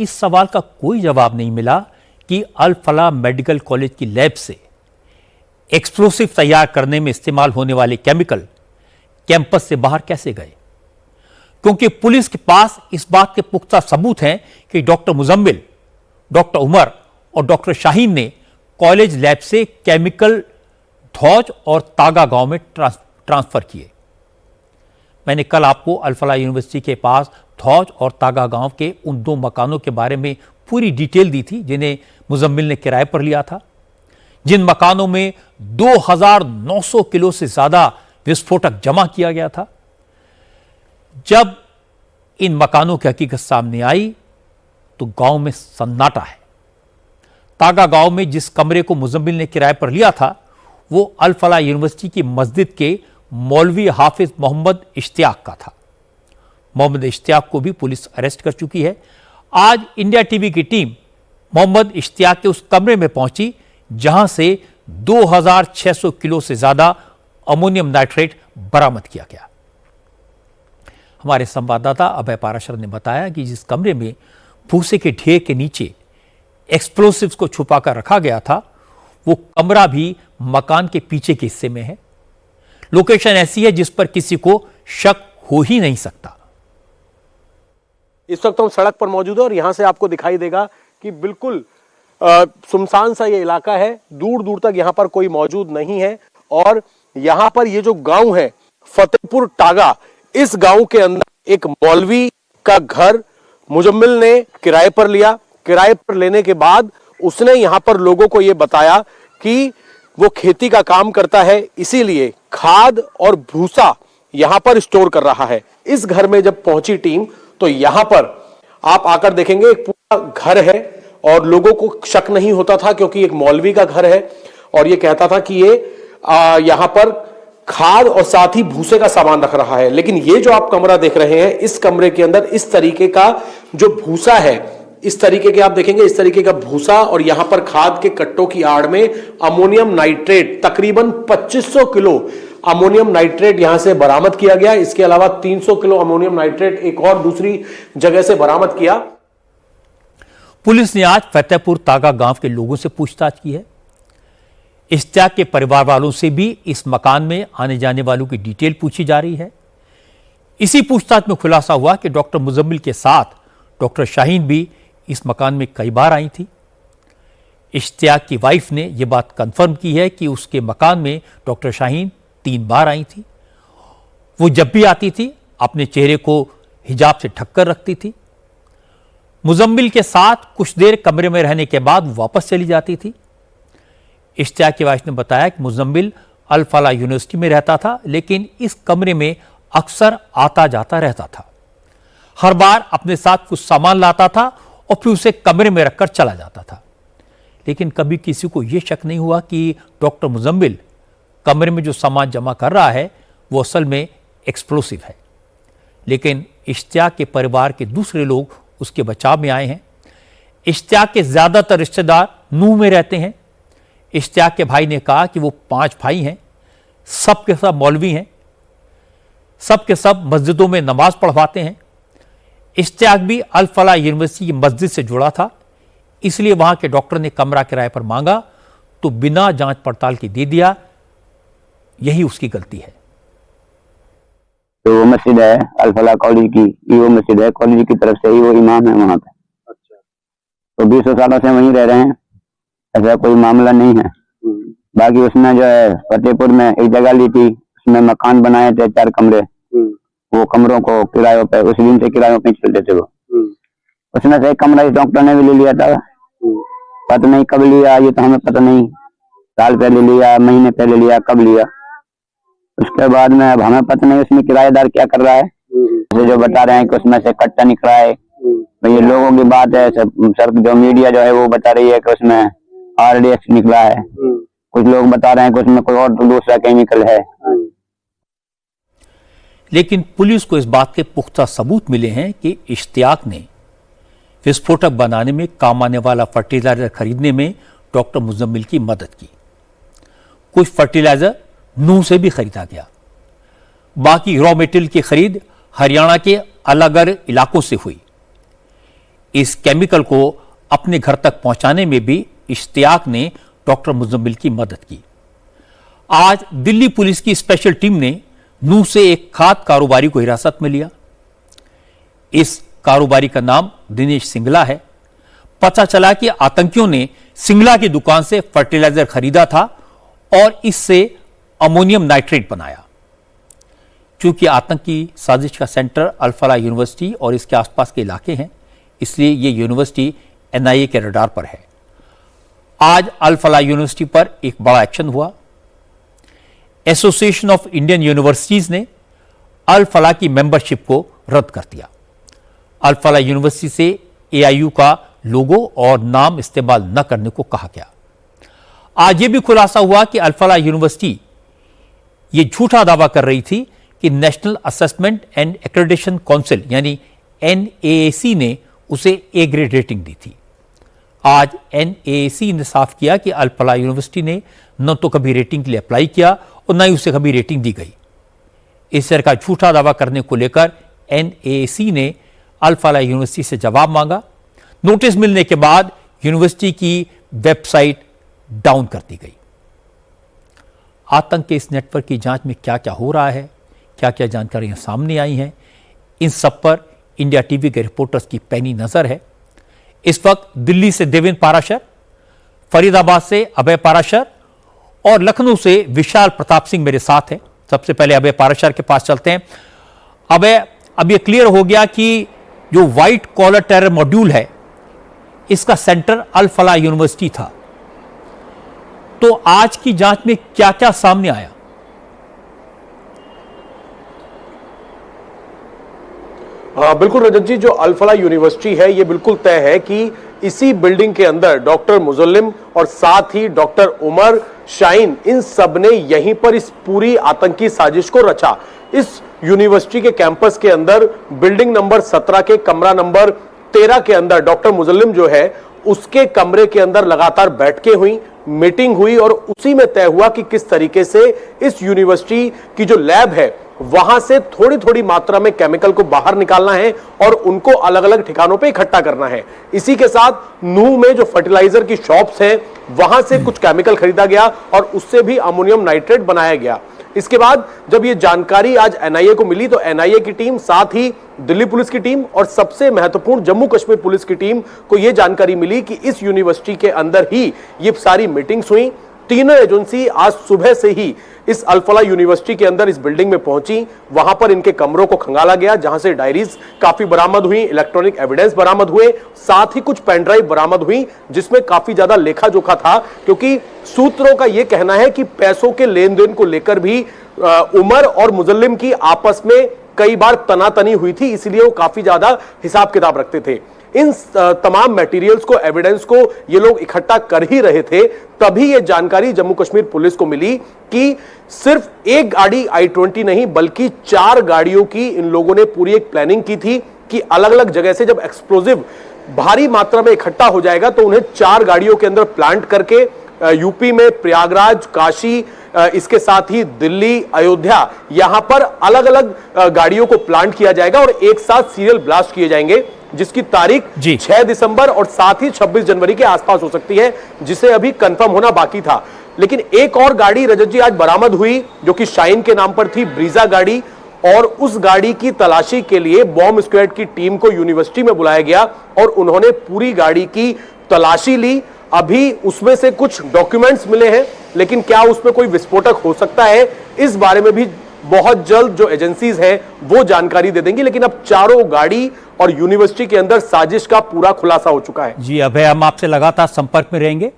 इस सवाल का कोई जवाब नहीं मिला कि अल फलाह मेडिकल कॉलेज की लैब से एक्सप्लोसिव तैयार करने में इस्तेमाल होने वाले केमिकल कैंपस से बाहर कैसे गए, क्योंकि पुलिस के पास इस बात के पुख्ता सबूत हैं कि डॉक्टर मुजम्मिल, डॉक्टर उमर और डॉक्टर शाहीन ने कॉलेज लैब से केमिकल धौज और तागा गांव में ट्रांसफर किए। मैंने कल आपको अल फलाह यूनिवर्सिटी के पास धौज और तागा गांव के उन 2 मकानों के बारे में पूरी डिटेल दी थी जिन्हें मुजम्मिल ने किराए पर लिया था, जिन मकानों में 2900 किलो से ज्यादा विस्फोटक जमा किया गया था। जब इन मकानों की हकीकत सामने आई तो गांव में सन्नाटा है। तागा गांव में जिस कमरे को मुजम्मिल ने किराए पर लिया था वो अल फलाह यूनिवर्सिटी की मस्जिद के मौलवी हाफिज मोहम्मद इश्तियाक का था। मोहम्मद इश्तियाक को भी पुलिस अरेस्ट कर चुकी है। आज इंडिया टीवी की टीम मोहम्मद इश्तियाक के उस कमरे में पहुंची जहां से 2600 किलो से ज्यादा अमोनियम नाइट्रेट बरामद किया गया। हमारे संवाददाता अभय पाराशर ने बताया कि जिस कमरे में भूसे के ढेर के नीचे एक्सप्लोसिव्स को छुपाकर रखा गया था वो कमरा भी मकान के पीछे के हिस्से में है। लोकेशन ऐसी है जिस पर किसी को शक हो ही नहीं सकता। इस वक्त हम सड़क पर मौजूद है और यहां से आपको दिखाई देगा कि बिल्कुल सुनसान सा ये इलाका है, दूर दूर तक यहां पर कोई मौजूद नहीं है। और यहां पर ये जो गांव है फतेहपुर टागा, इस गांव के अंदर एक मौलवी का घर मुजम्मिल ने किराए पर लिया। किराए पर लेने के बाद उसने यहां पर लोगों को यह बताया कि वो खेती का काम करता है, इसीलिए खाद और भूसा यहां पर स्टोर कर रहा है। इस घर में जब पहुंची टीम तो यहां पर आप आकर देखेंगे एक पूरा घर है और लोगों को शक नहीं होता था क्योंकि एक मौलवी का घर है और ये कहता था कि ये यहां पर खाद और साथ ही भूसे का सामान रख रहा है। लेकिन ये जो आप कमरा देख रहे हैं, इस कमरे के अंदर इस तरीके का जो भूसा है, इस तरीके के आप देखेंगे, इस तरीके का भूसा और यहां पर खाद के कट्टों की आड़ में अमोनियम नाइट्रेट, तकरीबन 2500 किलो अमोनियम नाइट्रेट यहां से बरामद किया गया। इसके अलावा 300 किलो अमोनियम नाइट्रेट एक और दूसरी जगह से बरामद किया। पुलिस ने आज फतेहपुर तागा गांव के लोगों से पूछताछ की है। इश्तियाक के परिवार वालों से भी इस मकान में आने जाने वालों की डिटेल पूछी जा रही है। इसी पूछताछ में खुलासा हुआ कि डॉक्टर मुजम्मिल के साथ डॉक्टर शाहीन भी इस मकान में कई बार आई थी। इश्तियाक की वाइफ ने यह बात कंफर्म की है कि उसके मकान में डॉक्टर शाहीन 3 बार आई थी। वो जब भी आती थी अपने चेहरे को हिजाब से ढककर रखती थी। मुजम्मिल के साथ कुछ देर कमरे में रहने के बाद वापस चली जाती थी। इश्तियाक की वाइफ ने बताया कि मुजम्मिल अल फलाह यूनिवर्सिटी में रहता था, लेकिन इस कमरे में अक्सर आता जाता रहता था। हर बार अपने साथ कुछ सामान लाता था और फिर उसे कमरे में रखकर चला जाता था। लेकिन कभी किसी को यह शक नहीं हुआ कि डॉक्टर मुजम्मिल कमरे में जो सामान जमा कर रहा है वो असल में एक्सप्लोसिव है। लेकिन इश्तियाक के परिवार के दूसरे लोग उसके बचाव में आए हैं। इश्तियाक के ज्यादातर रिश्तेदार नूह में रहते हैं। इश्तियाक के भाई ने कहा कि वो 5 भाई हैं, सब के सब मौलवी हैं, सब के सब मस्जिदों में नमाज पढ़वाते हैं। इश्तियाक भी अल फलाह यूनिवर्सिटी की मस्जिद से जुड़ा था, इसलिए वहां के डॉक्टर ने कमरा किराए पर मांगा तो बिना जांच पड़ताल के दे दिया। यही उसकी गलती है। तो वो मस्जिद है अल फलाह कॉलेज की, वो मस्जिद है कॉलेज की तरफ से ही वो इमाम है वहां पे। अच्छा। तो 20 सालों से वहीं रह रहे हैं, ऐसा कोई मामला नहीं है। बाकी उसमें जो है फतेहपुर में एक जगह ली थी, उसमें मकान बनाए थे 4 कमरे, वो कमरों को किरायों पे उस दिन से किरायों पे चलते थे वो। उसमें से एक कमरा इस डॉक्टर ने भी ले लिया था। पता नहीं कब लिया, ये तो हमें पता नहीं, साल पहले लिया, महीने पहले लिया, कब लिया। उसके बाद में अब हमें पता नहीं उसमें किराएदार क्या कर रहा है। जो बता रहे हैं कि उसमें से कट्टा निकला है, ये लोगों की बात है। सर जो मीडिया जो है वो बता रही है कि उसमें RDX निकला है, कुछ लोग बता रहे हैं कि उसमें कोई और दूसरा केमिकल है। लेकिन पुलिस को इस बात के पुख्ता सबूत मिले हैं कि इश्तियाक ने विस्फोटक बनाने में काम आने वाला फर्टिलाइजर खरीदने में डॉक्टर मुजम्मिल की मदद की। कुछ फर्टिलाइजर नूह से भी खरीदा गया, बाकी रॉ मेटेरियल की खरीद हरियाणा के अलग अलग इलाकों से हुई। इस केमिकल को अपने घर तक पहुंचाने में भी इश्तियाक ने डॉक्टर मुजम्मिल की मदद की। आज दिल्ली पुलिस की स्पेशल टीम ने नूह से एक खाद कारोबारी को हिरासत में लिया। इस कारोबारी का नाम दिनेश सिंगला है। पता चला कि आतंकियों ने सिंगला की दुकान से फर्टिलाइजर खरीदा था और इससे अमोनियम नाइट्रेट बनाया। चूंकि आतंकी साजिश का सेंटर अल फलाह यूनिवर्सिटी और इसके आसपास के इलाके हैं, इसलिए यह यूनिवर्सिटी एनआईए के रडार पर है। आज अल फलाह यूनिवर्सिटी पर एक बड़ा एक्शन हुआ। एसोसिएशन ऑफ इंडियन यूनिवर्सिटीज ने अल फलाह की मेंबरशिप को रद्द कर दिया। अल फलाह यूनिवर्सिटी से एआईयू का लोगो और नाम इस्तेमाल न करने को कहा गया। आज यह भी खुलासा हुआ कि अल फलाह यूनिवर्सिटी यह झूठा दावा कर रही थी कि national assessment and accreditation council यानी एनएएसी ने उसे ए ग्रेड रेटिंग दी थी। आज एनएएसी ने साफ किया कि अल फलाह यूनिवर्सिटी ने न तो कभी रेटिंग के लिए अप्लाई किया और न ही उसे कभी रेटिंग दी गई। इस तरह का झूठा दावा करने को लेकर एनएएसी ने अल फलाह यूनिवर्सिटी से जवाब मांगा। नोटिस मिलने के बाद यूनिवर्सिटी की वेबसाइट डाउन कर दी गई। आतंक के इस नेटवर्क की जांच में क्या क्या हो रहा है, क्या क्या जानकारियां सामने आई हैं, इन सब पर इंडिया टीवी के रिपोर्टर्स की पैनी नजर है। इस वक्त दिल्ली से देवेंद्र पाराशर, फरीदाबाद से अभय पाराशर और लखनऊ से विशाल प्रताप सिंह मेरे साथ हैं। सबसे पहले अभय पाराशर के पास चलते हैं। अभय, अब यह क्लियर हो गया कि जो व्हाइट कॉलर टेरर मॉड्यूल है, इसका सेंटर अल फलाह यूनिवर्सिटी था। तो आज की जांच में क्या क्या सामने आया? बिल्कुल रजत जी, जो अल फलाह यूनिवर्सिटी है, ये बिल्कुल तय है कि इसी बिल्डिंग के अंदर डॉक्टर मुजल्लिम और साथ ही डॉक्टर उमर, शाहीन, इन सब ने यहीं पर इस पूरी आतंकी साजिश को रचा। इस यूनिवर्सिटी के कैंपस के अंदर बिल्डिंग नंबर 17 के कमरा नंबर 13 के अंदर डॉक्टर मुजल्लिम जो है उसके कमरे के अंदर लगातार बैठकें हुई, मीटिंग हुई और उसी में तय हुआ कि किस तरीके से इस यूनिवर्सिटी की जो लैब है वहां से थोड़ी थोड़ी मात्रा में केमिकल को बाहर निकालना है और उनको अलग अलग ठिकानों पे इकट्ठा करना है। इसी के साथ नूह में जो फर्टिलाइजर की शॉप्स हैं वहां से कुछ केमिकल खरीदा गया और उससे भी अमोनियम नाइट्रेट बनाया गया। इसके बाद जब ये जानकारी आज एनआईए को मिली तो एनआईए की टीम, साथ ही दिल्ली पुलिस की टीम और सबसे महत्वपूर्ण जम्मू कश्मीर पुलिस की टीम को यह जानकारी मिली कि इस यूनिवर्सिटी के अंदर ही ये सारी मीटिंग्स हुई। तीनों एजेंसी आज सुबह से ही इस अल फलाह यूनिवर्सिटी के अंदर इस बिल्डिंग में पहुंची। वहां पर इनके कमरों को खंगाला गया, जहां से डायरीज काफी बरामद हुई, इलेक्ट्रॉनिक एविडेंस बरामद हुए, साथ ही कुछ पेन ड्राइव बरामद हुई जिसमें काफी ज्यादा लेखा जोखा था, क्योंकि सूत्रों का यह कहना है कि पैसों के लेन देन को लेकर भी उमर और मुजल्लिम की आपस में कई बार तनातनी हुई थी, इसलिए वो काफी ज्यादा हिसाब किताब रखते थे। इन तमाम मटेरियल्स को, एविडेंस को ये लोग इकट्ठा कर ही रहे थे, तभी ये जानकारी जम्मू कश्मीर पुलिस को मिली कि सिर्फ एक गाड़ी i20 नहीं बल्कि 4 गाड़ियों की इन लोगों ने पूरी एक प्लानिंग की थी कि अलग अलग जगह से जब एक्सप्लोजिव भारी मात्रा में इकट्ठा हो जाएगा तो उन्हें 4 गाड़ियों के अंदर प्लांट करके यूपी में प्रयागराज, काशी, इसके साथ ही दिल्ली, अयोध्या, यहां पर अलग अलग गाड़ियों को प्लांट किया जाएगा और एक साथ सीरियल ब्लास्ट किए जाएंगे, जिसकी तारीख 6 दिसंबर और साथ ही 26 जनवरी के आसपास हो सकती है, जिसे अभी कंफर्म होना बाकी था। लेकिन एक और गाड़ी रजत जी आज बरामद हुई जो कि शाहीन के नाम पर थी, ब्रीजा गाड़ी, और उस गाड़ी की तलाशी के लिए बॉम्ब स्क्वाड की टीम को यूनिवर्सिटी में बुलाया गया और उन्होंने पूरी गाड़ी की तलाशी ली। अभी उसमें से कुछ डॉक्यूमेंट्स मिले हैं, लेकिन क्या उसमें कोई विस्फोटक हो सकता है, इस बारे में भी बहुत जल्द जो एजेंसीज हैं वो जानकारी दे देंगी। लेकिन अब चारों गाड़ी और यूनिवर्सिटी के अंदर साजिश का पूरा खुलासा हो चुका है। जी अभय, हम आपसे लगातार संपर्क में रहेंगे।